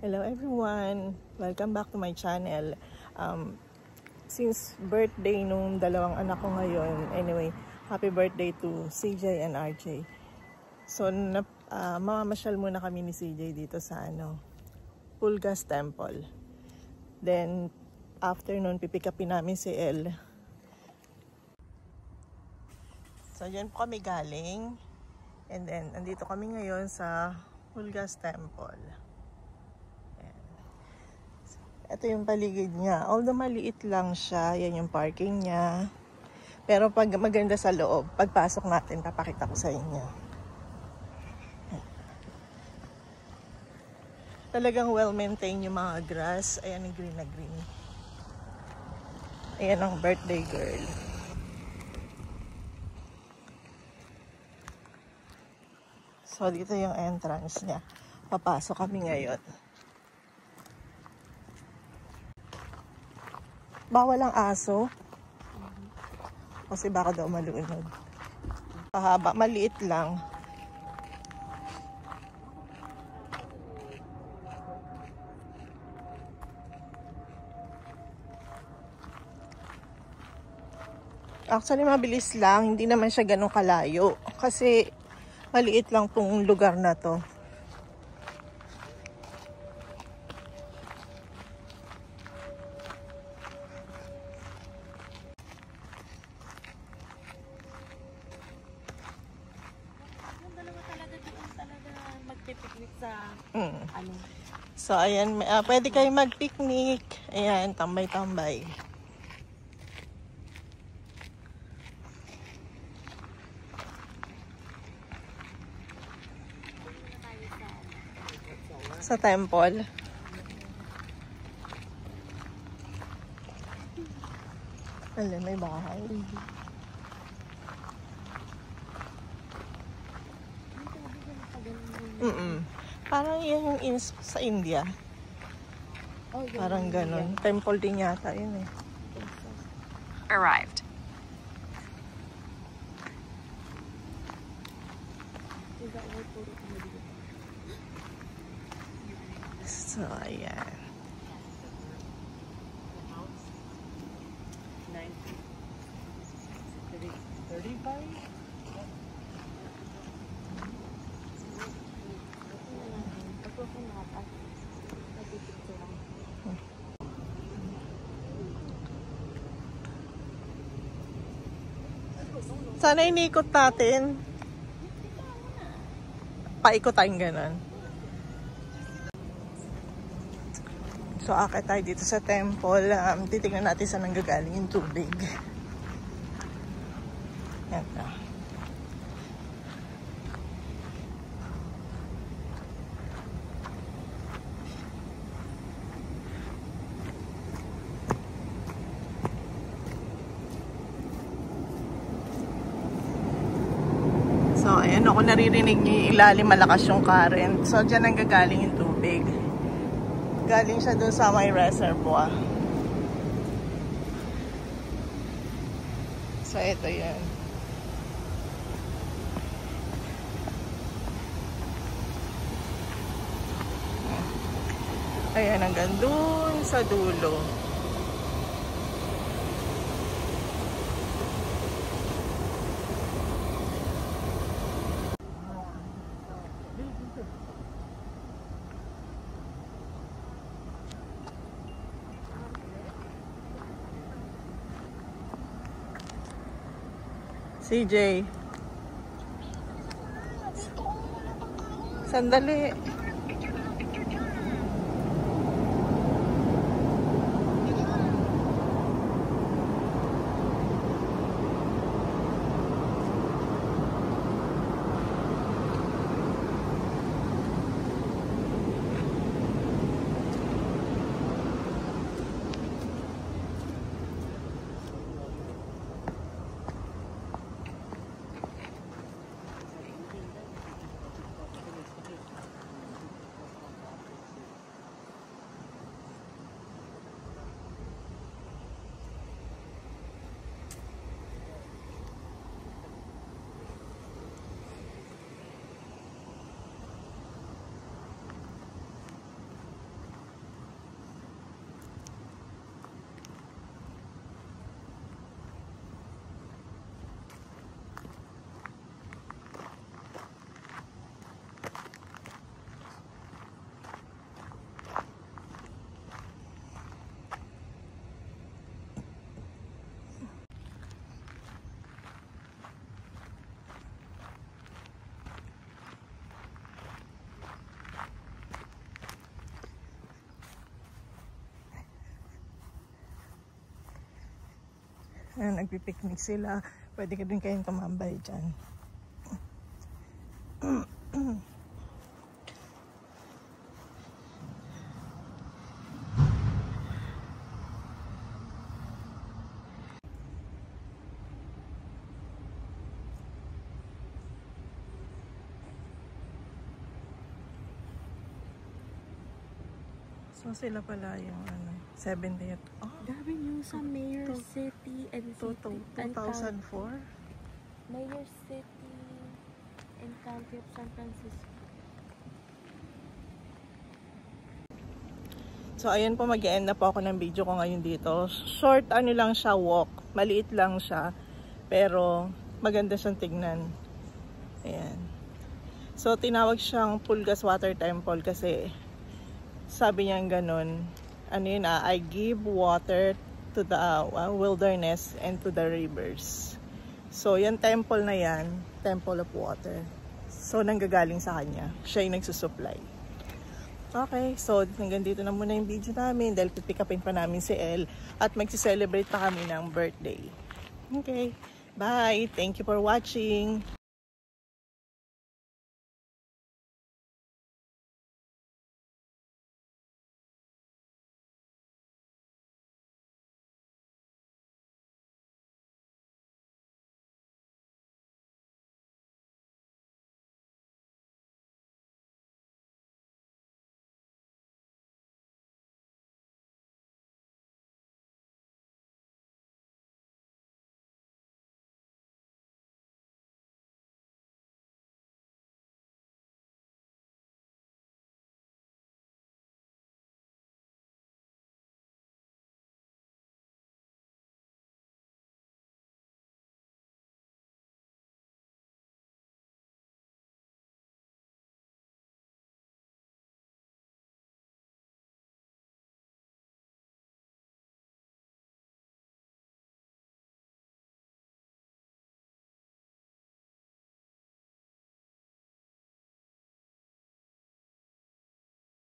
Hello everyone! Welcome back to my channel. Since birthday nung dalawang anak ko ngayon, anyway, happy birthday to CJ and RJ. So, mamamasyal muna kami ni CJ dito sa Pulgas Temple. Then, after nun, pipick upin namin si El. So, dyan po kami galing. And then, andito kami ngayon sa Pulgas Temple. Ito yung paligid niya. Although maliit lang siya, yan yung parking niya. Pero pag maganda sa loob, pagpasok natin, papakita ko sa inyo. Talagang well-maintained yung mga grass. Ayan yung green na green. Ayan ang birthday girl. So, dito yung entrance niya. Papasok kami ngayon. Bawal ang aso. Kasi baka daw malunod. Pahaba, maliit lang. Actually, mabilis lang. Hindi naman siya ganun kalayo. Kasi maliit lang tong lugar na to. So, ayan, pwede kayo mag-picnic. Ayan, tambay-tambay. Sa temple. Alam, may bahay. Parang yan yung sa India. Parang ganun. Temple din yata yun eh. Arrived. So, ayan. Sana inikot natin. Paikot tayong ganun. So, akit tayo dito sa temple. Titignan natin saan nanggagaling yung tubig. Yan na. So, ayan, ako naririnig niyo yung ilalim, malakas yung current. So, dyan nanggagaling yung tubig. Galing siya dun sa may reservoir. So, ito yan. Ayan, hanggang dun sa dulo. CJ. Sandali. Ayan, nagpipiknik sila. Pwede ka din kayong tumambay dyan. So sila pala yung 70th. Oh, Grabe nyo sa Mayor City and 2004? Mayor City and County of San Francisco. So ayan po, mag-e-end na po ako ng video ko ngayon dito. Short ano lang siya, walk. Maliit lang siya. Pero maganda siyang tignan. Ayan. So tinawag siyang Pulgas Water Temple kasi sabi niya ganun, ano yun, I give water to the wilderness and to the rivers. So yan temple na yan, temple of water. So nanggagaling sa kanya, siya yung nagsusupply. Okay, so hanggang dito na muna yung video namin dahil pipick upin pa namin si Elle at magsi-celebrate pa kami ng birthday. Okay, bye! Thank you for watching!